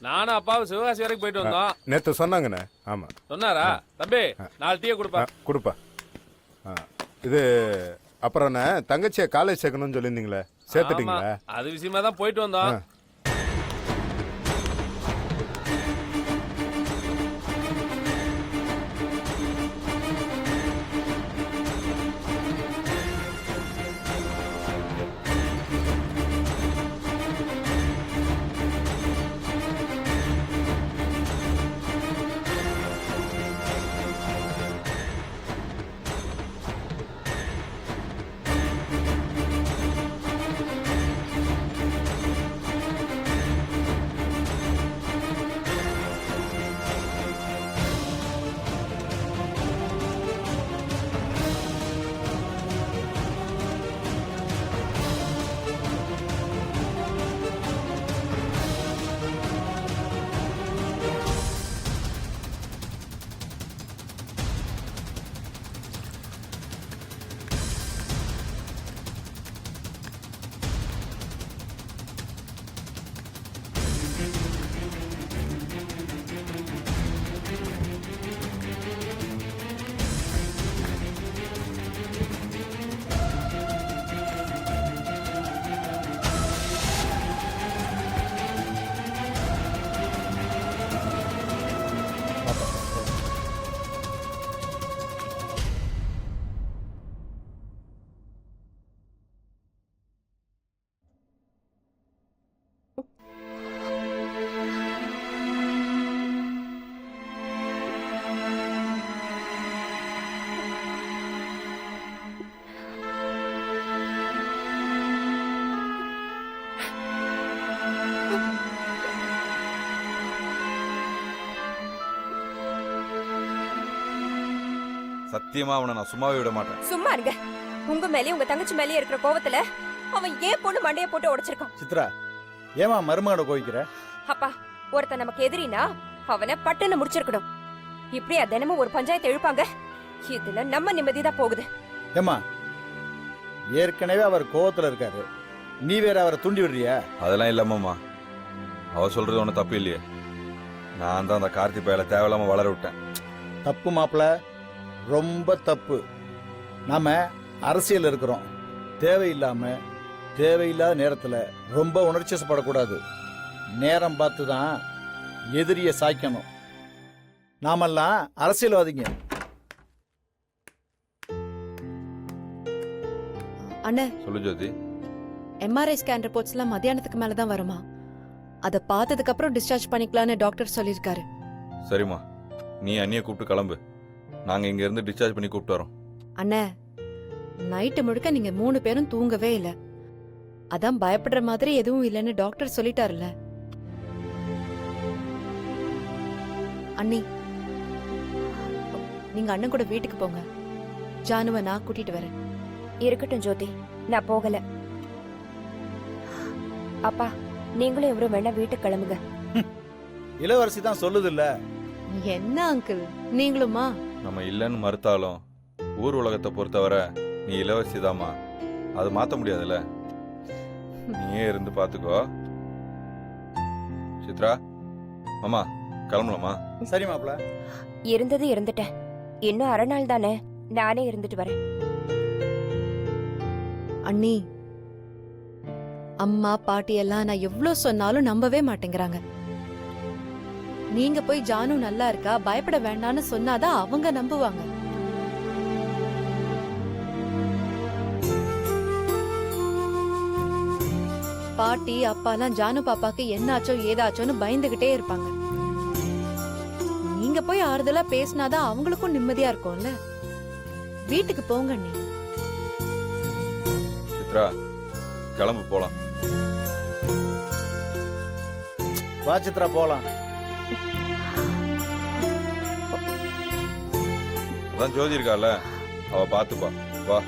நானும் அப்பாவும் சிவகாசி வரைக்கும் போயிட்டு வந்தோம். நேற்று சொன்னாங்கண்ணே. ஆமாம் சொன்னாரா? தம்பி 4 டீயை கொடுப்பா. கொடுப்பா. இது அப்புறம் தங்கச்சியை காலேஜ் சேர்க்கணும்னு சொல்லியிருந்தீங்களே, சேர்த்துட்டீங்களா? அது விஷயமா தான் போயிட்டு வந்தோம். சத்தியமா அவனை நான் சும்மாவே விட மாட்டேன். சும்மா இருங்க. உங்க மேலயும் உங்க தங்கச்சி மேலயும் இருக்கிற கோவத்துல அவன் ஏன் பொண்ணு மண்டைய போட்டு உடைச்சிருக்கான். சித்ரா, ஏமா மருமகனை கோவிக்கிற? அப்பா, ஒருத்தன் நமக்கு எதிரினா அவனை பட்டுன்னு முடிச்சிருக்கணும். இப்படியா தினமும் ஒரு பஞ்சாயத்து எழுப்பாங்க? இதுல நம்ம நிம்மதிதான் போகுது. ஏமா, ஏற்கனவே அவர் கோவத்துல இருக்காரு, நீ வேற அவரை தூண்டி விடுறியா? அதெல்லாம் இல்லம்மாம்மா, அவ சொல்றது ஒன்றும் தப்பு இல்லையே. நான் தான் அந்த கார்த்தி பயல தேவையில்லாம வளர விட்டேன். தப்பு மாப்பிள, ரொம்ப தப்பு. நாம அரசியல் இருக்கிறோம். தேவையில்லாத நேரத்துல ரொம்ப உணர்ச்சிப்படக்கூடாது. நேரம் பார்த்து தான் எதிரிய சாய்க்கணும். நாமெல்லாம் அரசியல்வாதிங்க. அண்ணே, சொல்லு ஜோதி. எம்ஆர்ஐ ஸ்கேன் ரிப்போர்ட்ஸ்லாம் மத்தியானத்துக்கு மேல தான் வருமா? அதை பார்த்ததுக்கு அப்புறம் டிஸ்சார்ஜ் பண்ணிக்கலாம்னு டாக்டர் சொல்லியிருக்காரு. சரிம்மா, நீ அண்ணியை கூப்பிட்டு கிளம்பு. நாங்க இங்க இருந்து டிஸ்சார்ஜ் பண்ணி கூப்பிட்டு வரோம். அண்ணே, நைட்டு முழுக்க நீங்க 3 பேரும் தூங்கவே இல்ல. அதான் பயப்படுற மாதிரி எதுவும் இல்லைன்னு டாக்டர் சொல்லிட்டாருல்ல. அண்ணி, நீங்க அண்ணன் கூட வீட்டுக்கு போங்க. ஜானுவை நான் கூட்டிட்டு வரேன். இருக்கட்டும் ஜோதி, நான் போகல. அப்பா, நீங்களும் இவரும் வேணா வீட்டுக்கு கிளம்புங்க. இளவரசி தான் சொல்லுது இல்ல. என்ன அங்கிள், நீங்களுமா? நம்ம இல்லைன்னு மறுத்தாலும் ஊர் உலகத்தை பொறுத்தவரை நீ இளவரசிதாம்மா. அது மாத்த முடியாதுல்ல. நீயே இருந்து பாத்துக்கோ. சித்ரா, மாமா கிளம்பலாமா? சரி மாப்பிள. இருந்தது இருந்துட்டேன். இன்னும் அரை நாள் தானே, நானே இருந்துட்டு வரேன். அண்ணி, அம்மா பாட்டி எல்லாம் நான் எவ்வளவு சொன்னாலும் நம்பவே மாட்டேங்கிறாங்க. நீங்க போய் ஜானு நல்லா இருக்கா, பயப்பட வேண்டாம்னு சொன்னாதான் அவங்க நம்புவாங்க. பாட்டி அப்பாலாம் ஜானு பாப்பாக்கு என்னாச்சோ ஏதாச்சோன்னு பயந்துகிட்டே இருப்பாங்க. நீங்க போய் ஆறுதலா பேசினாதான் அவங்களுக்கும் நிம்மதியா இருக்கும்ல. வீட்டுக்கு போங்க அண்ணி. சித்ரா, கிளம்பு போலாம். வா சித்ரா, போலாம். அதான் ஜோதி இருக்கால, அவ பாத்துப்பா. வா.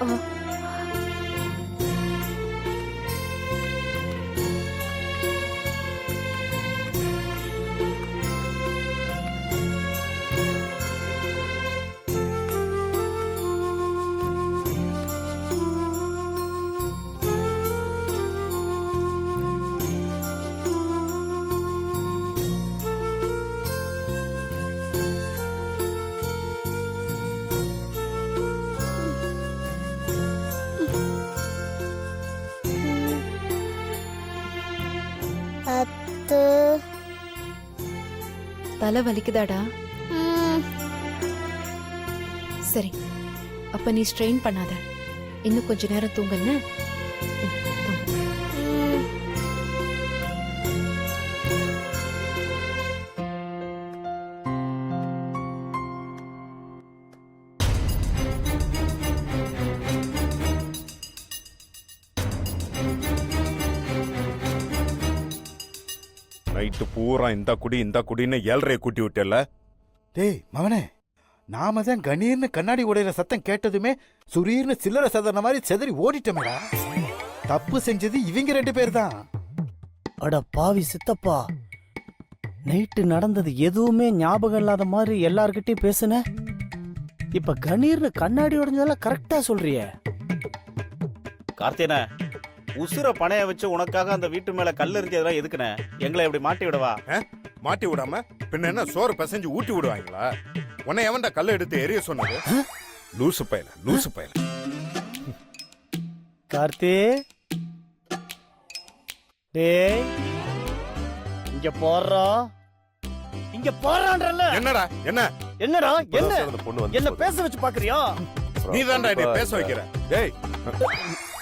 தலை வலிக்குதாடா? சரி, அப்ப நீ ஸ்ட்ரெயின் பண்ணாத. இன்னும் கொஞ்ச நேரம் தூங்கல்னு. நைட்டு பூரா இந்த குடின்னு 7:30 கூட்டி விட்டல. டேய் மவனே, நாம தான் கணீர்னு கண்ணாடி உடையிற சத்தம் கேட்டதுமே சுரீர்னு சில்லறை சதன மாதிரி செதறி ஓடிட்டோமேடா. தப்பு செஞ்சது இவங்க 2 பேர் தான். அட பாவி சித்தப்பா, நைட்டு நடந்தது எதுவுமே ஞாபகம் இல்லாத மாதிரி எல்லார்கிட்டயும் பேசுன. இப்ப கணீர்னு கண்ணாடி உடைஞ்சதெல்லாம் கரெக்டா சொல்றியே. கார்த்தியன, உசுர பணைய வச்சு உனக்காக அந்த வீட்டு மேல கல் எறிஞ்சதெல்லாம் எதுக்குண்ணே? எங்களை இப்படி மாட்டி விடவா? மாட்டி விடாம பின்ன என்ன சோறு பிசைஞ்சு ஊட்டி விடுவாங்களா? உன்னை எவன்டா கல்லை எடுத்து எரிய சொன்னது? லூசு பயல. கார்த்தி, டேய் இங்க போறான்றல. என்னடா என்ன என்ன பேச வச்சு பாக்குறியா? நீ தான்டா என்னை பேச வைக்கிற. டேய்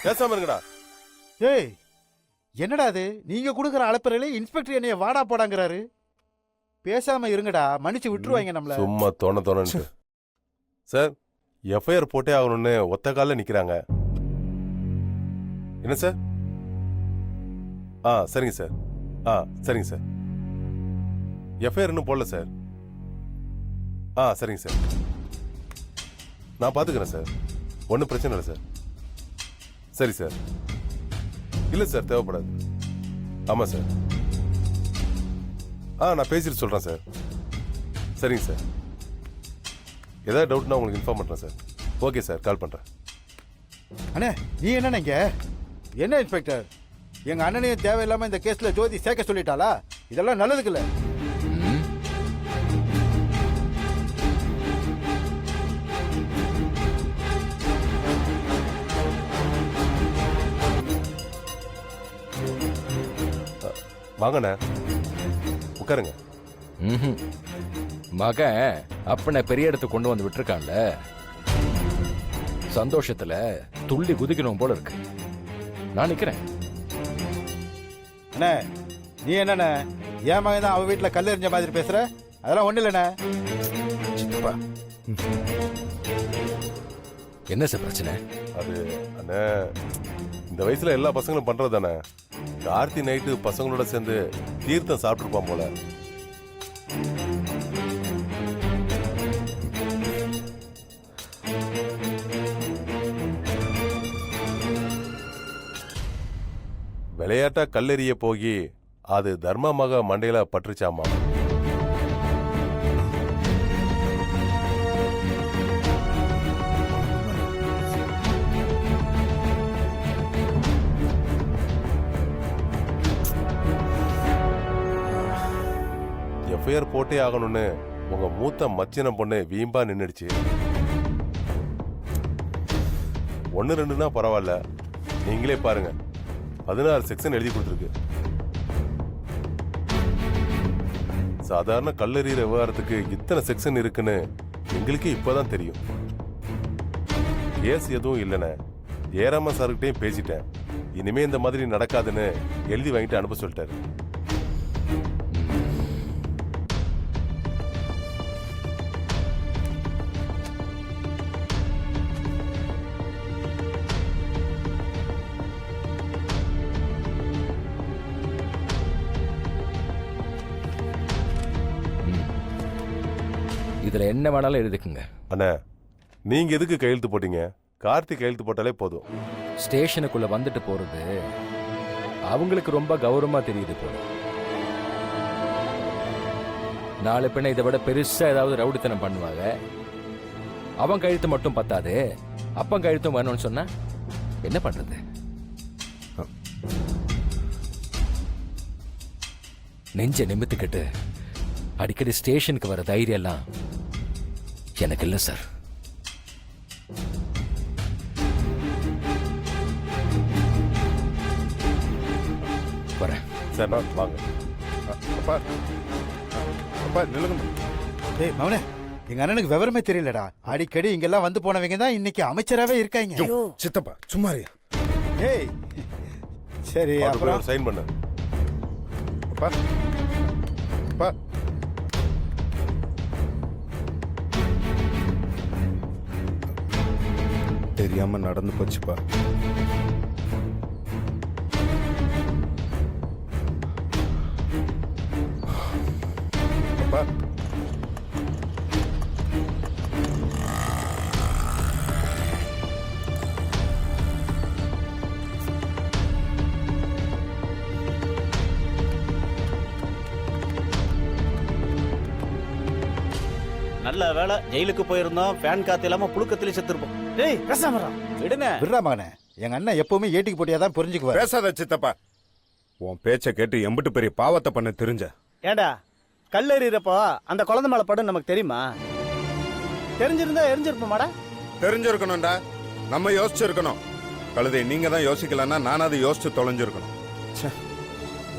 பேசாம இருங்கடா. ஏய் என்னடா அது? நீங்க கொடுக்குற அலப்பறையில இன்ஸ்பெக்டர் என்னைய வாடா போடாங்கிறாரு. பேசாம இருங்கடா, மன்னிச்சு விட்டுருவாங்க நம்மள. சும்மா தோணு சார். எஃப்ஐஆர் போட்டே ஆகணும்னு ஒத்த காலில் நிக்கிறாங்க. என்ன சார்? சரிங்க சார். சரிங்க சார். எஃப்ஐஆர் இன்னும் போடல சார். சரிங்க சார். நான் பாத்துக்கிறேன் சார். ஒன்றும் பிரச்சனை இல்லை சார். சரி சார். இல்லை சார், தேவைப்படாது. ஆமாம் சார். நான் பேசிட்டு சொல்கிறேன் சார். சரிங்க சார். ஏதாவது டவுட்னா உங்களுக்கு இன்ஃபார்ம் பண்ணுறேன் சார். ஓகே சார், கால் பண்ணுறேன். அண்ணே, நீ என்ன இங்க? என்ன இன்ஸ்பெக்டர், எங்க அண்ணனையும் தேவையில்லாம இந்த கேஸ்ல ஜோதி சேர்க்க சொல்லிட்டாளா? இதெல்லாம் நல்லதுக்கு இல்ல. வாங்கண்ணே, உட்காருங்க. மகன் அப்பனை பெரிய இடத்துக்கு கொண்டு வந்து விட்டுருக்கான்ல, சந்தோஷத்துல துள்ளி குதிக்கணும் போல இருக்கு. நான் நிக்கிறேன். அண்ணே, நீ என்னண்ணே என் மகன் தான் அவ வீட்டுல கல் எறிஞ்ச மாதிரி பேசுற? அதெல்லாம் ஒண்ணு இல்லண்ணே. என்ன சார் பிரச்சனை? அது அண்ணே, இந்த வயசுல எல்லா பசங்களும் பண்றது தானே. கார்த்தி நைட்டு பசங்களோட சேர்ந்து தீர்த்தம் சாப்பிட்டுருப்பான் போல. விளையாட்டா கல்லெறிய போகி அது தர்மமாக மண்டையில பற்றுச்சாமா. எஃப்ஐஆர் போட்டே ஆகணும்னு உங்க மூத்த மச்சின பொண்ணு வீம்பா நின்னுடுச்சு. 1-2னா பரவாயில்ல, நீங்களே பாருங்க, 16 செக்ஷன் எழுதி கொடுத்துருக்கு. சாதாரண கல்லெறிகிற விவகாரத்துக்கு இத்தனை செக்ஷன் இருக்குன்னு எங்களுக்கே இப்பதான் தெரியும். கேஸ் எதுவும் இல்லைன்னு ஜெயராமன் சார்கிட்டையும் பேசிட்டேன். இனிமே இந்த மாதிரி நடக்காதுன்னு எழுதி வாங்கிட்டு அனுப்ப சொல்லிட்டாரு. இதுல என்ன வேணாலும் எழுதிக்குங்க. அண்ணா, நீங்க எதுக்கு கையெழுத்து போட்டீங்க? கார்த்திக் கையெழுத்து போட்டாலே போதும். ஸ்டேஷனுக்குள்ள வந்துட்டு போறது அவங்களுக்கு ரொம்ப கௌரவமா தெரியுது போல. நாலு பின்ன இதை விட பெருசா ஏதாவது ரவுடித்தனம் பண்ணுவாங்க. அவன் கழுத்து மட்டும் பத்தாது, அப்பன் கழுத்தும் வேணும்னு சொன்னா என்ன பண்றது? நெஞ்ச நிமித்துக்கிட்டு அடிக்கடி ஸ்டேஷனுக்கு வர தைரியம் எல்லாம் எனக்கு இல்லை சார். வரேன் சார். வாங்க. அப்பா அப்பா நிலுங்கம்மா. டேய் மவனே, எங்க அண்ணனுக்கு விவரமே தெரியலடா. அடிக்கடி இங்கெல்லாம் வந்து போனவங்க தான் இன்னைக்கு அமைச்சராவே இருக்காங்க. யோ, சித்தப்பா சும்மா இருயா. ஏய் சரி அப்புறம் சைன் பண்ணு. அப்பா அப்பா தெரியாம நடந்து போச்சுப்பா. அப்பா நல்ல வேலை ஜெயிலுக்கு போயிருந்தோம், ஃபேன் காத்து இல்லாம புழுக்கத்திலே செத்துருப்போம். டேய் பேசாம விடுன. விடுறா மகனே, எங்க அண்ணன் எப்பவுமே ஏட்டிக்கு போட்டியா தான் புரிஞ்சுக்குவார். பேசாத சித்தப்பா. உன் பேச்ச கேட்டு எம்பிட்டு பெரிய பாவத்தை பண்ண தெரிஞ்ச. ஏண்டா கல்லெறிறப்போ அந்த குழந்தை மேல படும் நமக்கு தெரியுமா? தெரிஞ்சிருந்தா எரிஞ்சிருப்போமாடா. தெரிஞ்சிருக்கணும்டா. நம்ம யோசிச்சிருக்கணும். கழுதை நீங்க தான் யோசிக்கலன்னா நான் அதை யோசிச்சு தொலைஞ்சிருக்கணும். ச்சே,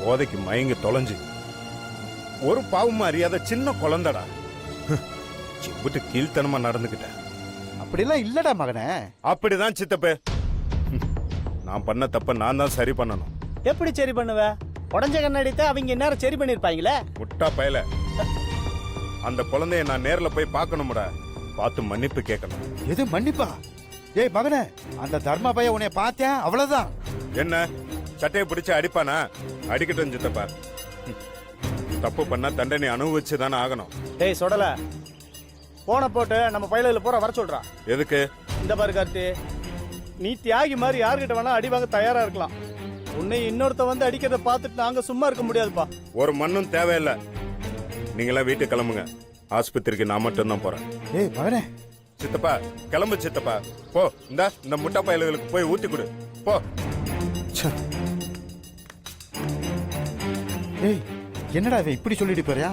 போதைக்கு மயங்கி தொலைஞ்சு ஒரு பாவமும் அறியாத சின்ன குழந்தைடா. சிம்பிட்டு கீழ்த்தனமா நடந்துக்கிட்டேன். அப்படிலாம் இல்லடா மகனே. அப்படிதான் சித்தப்பே. நான் பண்ண தப்ப நான் தான் சரி பண்ணணும். எப்படி சரி பண்ணுவ? உடஞ்ச கண்ணாடித்த அவங்க நேரம் சரி பண்ணிருப்பாங்களே. முட்டா பயல. அந்த குழந்தைய நான் நேர்ல போய் பார்க்கணும்டா. பார்த்து மன்னிப்பு கேட்கணும். எது மன்னிப்பா? ஏய் மகனே, அந்த தர்மா பைய உன்னை பார்த்தேன், அவ்வளவுதான். என்ன சட்டையை பிடிச்சு அடிப்பானா? அடிக்கட்டும் சித்தப்பா. தப்பு பண்ணா தண்டனை அனுபவிச்சு தானே ஆகணும். டேய் சொடல, போன போட்டு நம்ம பயில போற வர சொல்றா. எதுக்கு? இந்த பாரு கார்த்தி, நீ தியாகி மாதிரி யார்கிட்ட வேணா அடி வாங்க தயாரா இருக்கலாம். உன்னை இன்னொருத்த வந்து அடிக்கிறத பார்த்துட்டு நாங்க சும்மா இருக்க முடியாதுப்பா. ஒரு மண்ணும் தேவையில்லை. நீங்களாம் வீட்டுக்கு கிளம்புங்க. ஆஸ்பத்திரிக்கு நான் மட்டும் தான் போறேன். ஏய் மகனே, சித்தப்பா கிளம்பு சித்தப்பா. போ, இந்த முட்டை பயல்களுக்கு போய் ஊத்தி கொடு. போ. ஏய் என்னடா இவன் இப்படி சொல்லிட்டு போறியா?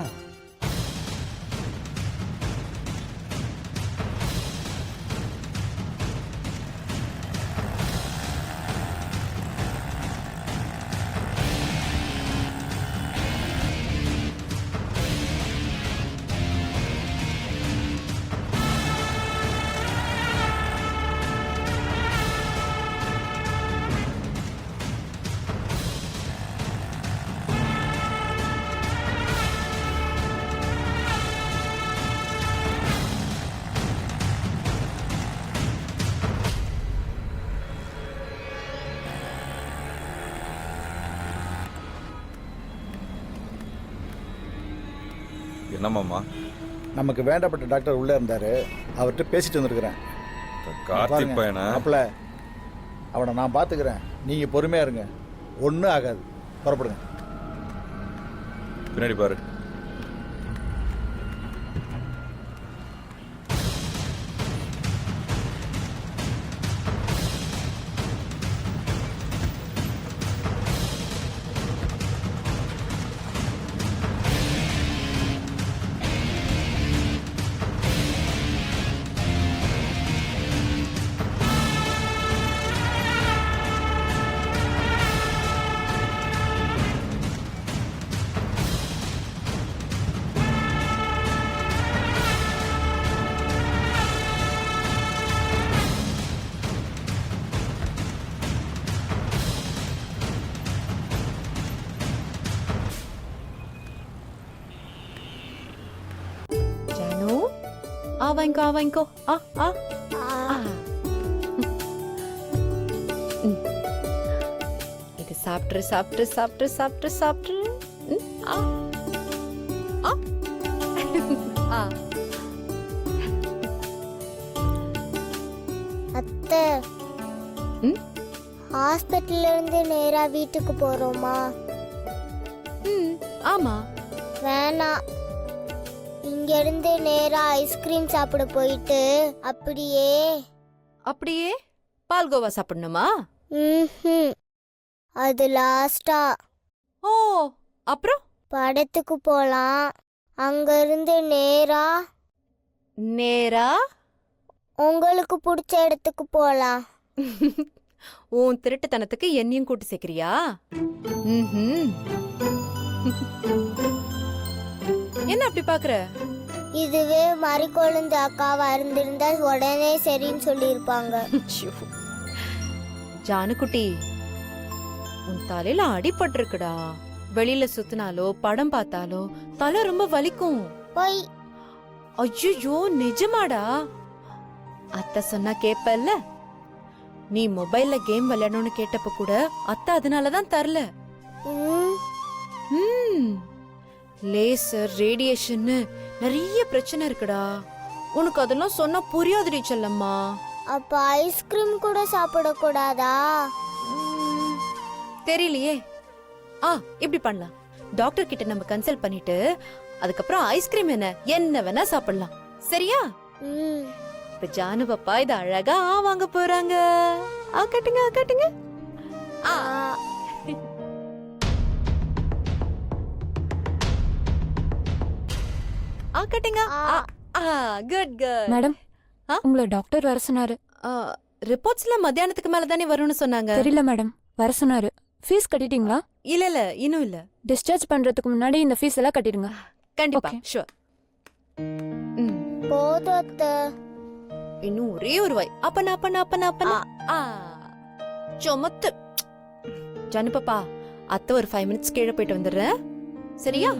என்னமாம்மா? நமக்கு வேண்டப்பட்ட டாக்டர் உள்ள இருந்தாரு, அவர்கிட்ட பேசிட்டு வந்திருக்கிறேன். கார்த்திக் பையனா? மாப்பிள்ள, அவனை நான் பாத்துக்கிறேன், நீங்க பொறுமையா இருங்க, ஒன்றும் ஆகாது, புறப்படுங்க. பின்னாடி பாரு. வாங்கிக்கோ வாங்கிக்கோ. ஆ ஆ இது சாப்பிட்ரு சாப்பிட்ரு சாப்பிட்ரு சாப்பிட்ரு சாப்பிட்ரு. ஆ ஆ ஆ. அத்தை, ஹாஸ்பிட்டல்ல இருந்து நேரா வீட்டுக்கு போறோமா? ஆமா. வேணாம், இங்க இருந்து நேரா ஐஸ்கிரீம் சாப்பிட போயிட்டு அப்படியே பால்கோவா சாப்பிடணுமா? அது லாஸ்டா. ஓ, அப்புறம் படத்துக்கு போலாம். அங்க இருந்து நேரா உங்களுக்கு பிடிச்ச இடத்துக்கு போலாம். உன் திருட்டுத்தனத்துக்கு என்னையும் கூட்டி சேர்க்கிறியா? என்ன அப்படி பாக்குற? இதுவே மறிக்கொழுந்து அக்காவா இருந்திருந்தா உடனே சரின்னு சொல்லியிருப்பாங்க. ஜானுக்குட்டி, உன் தலையில அடிபட்டிருக்குடா. வெளியில சுத்தினாலோ படம் பார்த்தாலோ தலை ரொம்ப வலிக்கும். போய் ஐயோ, நிஜமாடா? அத்தை சொன்னா கேப்பல்ல? நீ மொபைல்ல கேம் விளையாடணும்னு கேட்டப்ப கூட அத்தை அதனாலதான் தரல. லேசர், ரேடியேஷன் நிறைய பிரச்சனை இருக்குடா. உனக்கு அதெல்லாம் சொன்னா புரியாதுடி செல்லம்மா. அப்ப ஐஸ்கிரீம் கூட சாப்பிடக்கூடாதா? தெரியலையே. இப்படி பண்ணலாம். டாக்டர் கிட்ட நம்ம கன்சல்ட் பண்ணிட்டு அதுக்கப்புறம் ஐஸ்கிரீம் என்ன வேணா சாப்பிடலாம். சரியா? இப்ப ஜானு பாப்பா இத அழகா வாங்க போறாங்க. கட்டுங்க கட்டுங்க. கட்டுங்க. Good good. மேடம், உங்களை டாக்டர் வர சொன்னாரு. ரிப்போர்ட்ஸ்ல மத்தியானத்துக்கு மேல தானே வரும்னு சொன்னாங்க. தெரியல மேடம், வர சொன்னாரு. ஃபீஸ் கட்டிட்டீங்களா? இல்ல இன்னும் இல்ல. டிஸ்சார்ஜ் பண்றதுக்கு முன்னாடி இந்த ஃபீஸ் எல்லாம் கட்டிடுங்க. கண்டிப்பா. ஷூர். போதத்த இன்னும் ஒரே ஒரு வாய். அப்பனா சொமத்து. ஜானு பாப்பா, அத்தை ஒரு 5 minutes கீழே போயிட்டு வந்துடுறேன். சரியா?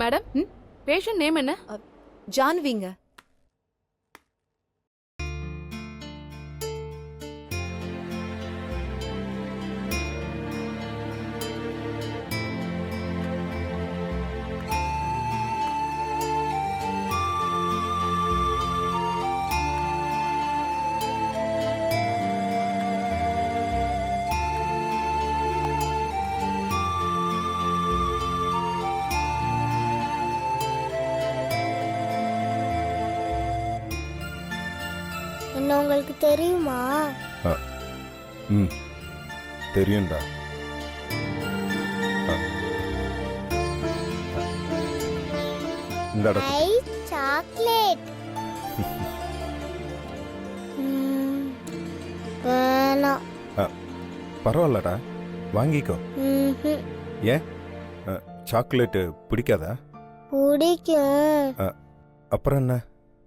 மேடம், பேஷண்ட் நேம் என்ன? ஜான்விங்க. என்ன உங்களுக்கு தெரியுமா? தெரியும்டா. இந்த ஐ சாக்லேட். வேணாம். பரவாயில்லடா, வாங்கிக்கோ. ஏன் சாக்லேட்டு பிடிக்காதா? பிடிக்கும். அப்புறம் என்ன?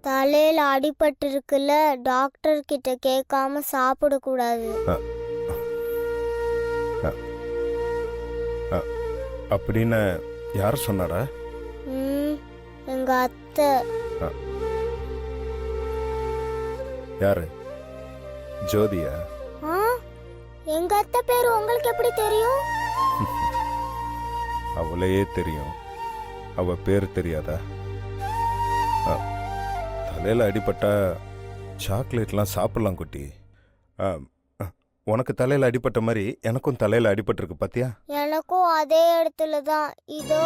தலையில அடிபட்டு இருக்குல்ல, டாக்டர் கிட்ட கேட்காம சாப்பிடக்கூடாது. அப்படின்னு யார் சொன்னாடா? எங்க அத்தை. யாரு? ஜோதியா? எங்க அத்தை பேரு உங்களுக்கு எப்படி தெரியும்? அவளையே தெரியும், அவ பேர் தெரியாதா? தலையில அடிபட்டா சாக்லேட்லாம் சாப்பிடலாம் குட்டி. உனக்கு தலையில அடிபட்ட மாதிரி எனக்கும் தலையில அடிபட்டிருக்கு பாத்தியா? எனக்கும் அதே இடத்துல தான். இதோ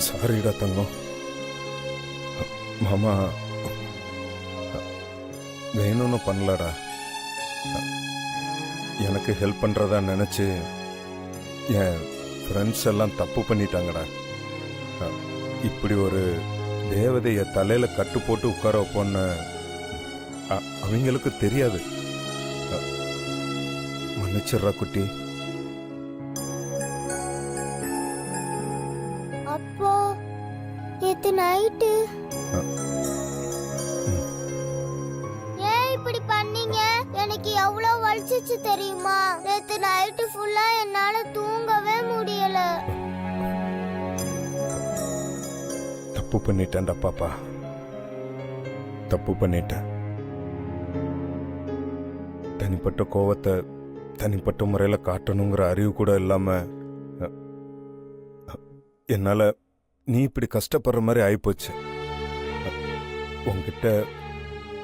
சாரிடா தங்கம். மாமா வேணும்னு பண்ணலடா. எனக்கு ஹெல்ப் பண்றதா நினைச்சு என் ஃப்ரெண்ட்ஸ் எல்லாம் தப்பு பண்ணிட்டாங்கடா. இப்படி ஒரு தேவதைய தலையில கட்டு போட்டு உட்கார வைப்போன்னு அவங்களுக்கு தெரியாது. மன்னிச்சிடுறா குட்டி. அப்போ நேத்து நைட்டு ஏன் இப்படி பண்ணீங்க? எனக்கு எவ்வளவு வலிச்சிச்சு தெரியுமா? நேத்து நைட்டு ஃபுல்லா என்னால தூங்கவே முடியல. தப்பு பண்ணிட்டேன்டா பாப்பா, தப்பு பண்ணிட்டேன். தனிப்பட்ட கோவத்தை தனிப்பட்ட முறையில் காட்டணுங்கிற அறிவு கூட இல்லாம என்னால நீ இப்படி கஷ்டப்படுற மாதிரி ஆயிப்போச்சு. உன்கிட்ட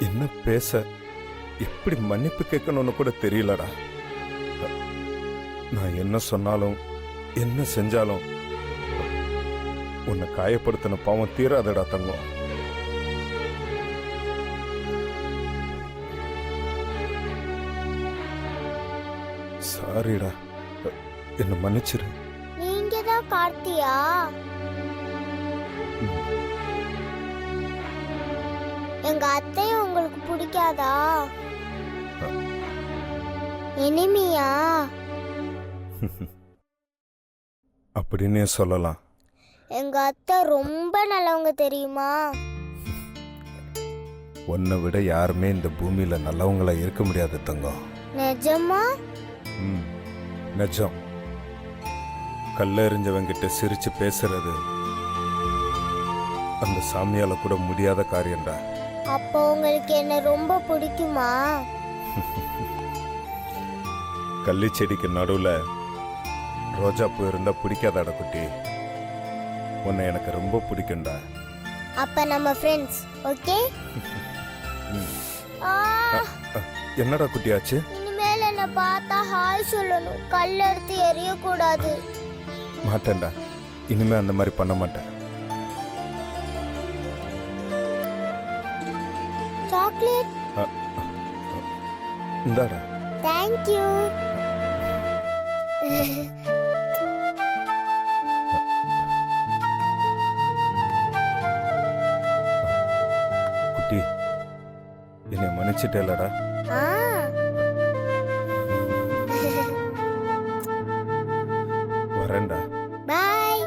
என்ன பேச, எப்படி மன்னிப்பு கேட்கணும்னு கூட தெரியலடா. நான் என்ன சொன்னாலும் என்ன செஞ்சாலும் உன்னை காயப்படுத்தின பாவம் தீராதடா தங்கம். சாரிடா, என்ன மன்னிச்சிரு. நீங்க தான் கார்த்தியா? எங்க அத்தையும் உங்களுக்கு பிடிக்காதா? இனிமையா? அப்படின்னே சொல்லலாம். எங்க அத்தை ரொம்ப நல்லவங்க தெரியுமா? உன்னை விட யாருமே இந்த பூமியில நல்லவங்களா இருக்க முடியாது தங்கம். நிஜமா? நிஜம். கல்லெறிஞ்சவங்கிட்ட சிரிச்சு பேசுறது அந்த சாமியால கூட முடியாத காரியம்டா. அப்போ உங்களுக்கு என்ன ரொம்ப பிடிக்குமா? கள்ளி செடிக்கு நடுவுல ரோஜா பூ இருந்தா பிடிக்காதாடா குட்டி? உன்னை எனக்கு ரொம்ப பிடிக்கும்டா. அப்ப நம்ம ஃப்ரெண்ட்ஸ், ஓகே? என்னடா குட்டியாச்சு? இனிமேல் என்ன பார்த்தா ஹாய் சொல்லணும், கல் எடுத்து எரிய கூடாது. மாட்டேன்டா, இனிமே அந்த மாதிரி பண்ண மாட்டேன். சாக்லேட் இந்தாடா. Thank you. குட்டி, என்னை மன்னிச்சிட்டேலடா. வரேன்டா. பாய்.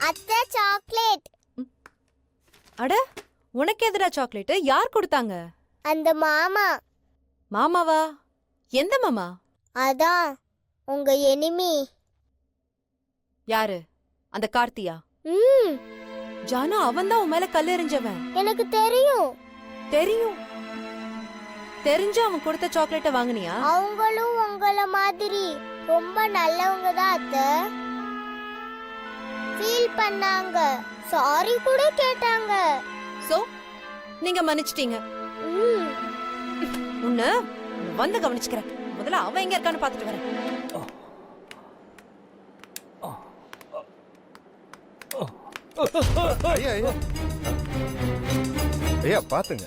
அத்தை சாக்லேட். அட, உனக்கு எதுடா சாக்லேட்? யார் கொடுத்தாங்க? அந்த மாமா. மாமாவா? எந்த மாமா? அதான் உங்க எனிமி. யாரு? அந்த கார்த்தியா? ஜானு, அவன்தான் உன் மேல கல்லெறிஞ்சவன். எனக்கு தெரியும். தெரியும்? தெரிஞ்சு அவன் கொடுத்த சாக்லேட்டை வாங்குனியா? அவங்களும் உங்கள மாதிரி ரொம்ப நல்லவங்க தான் அத்தை. ஃபீல் பண்ணாங்க, சாரி கூட கேட்டாங்க. சோ நீங்க மன்னிச்சிட்டீங்க. உன்ன வந்து கவனிச்சுக்கிறேன். முதல்ல அவன் எங்க இருக்கான்னு பாத்துட்டு வரேன். ஐயா ஐயா ஐயா, பாத்துங்க.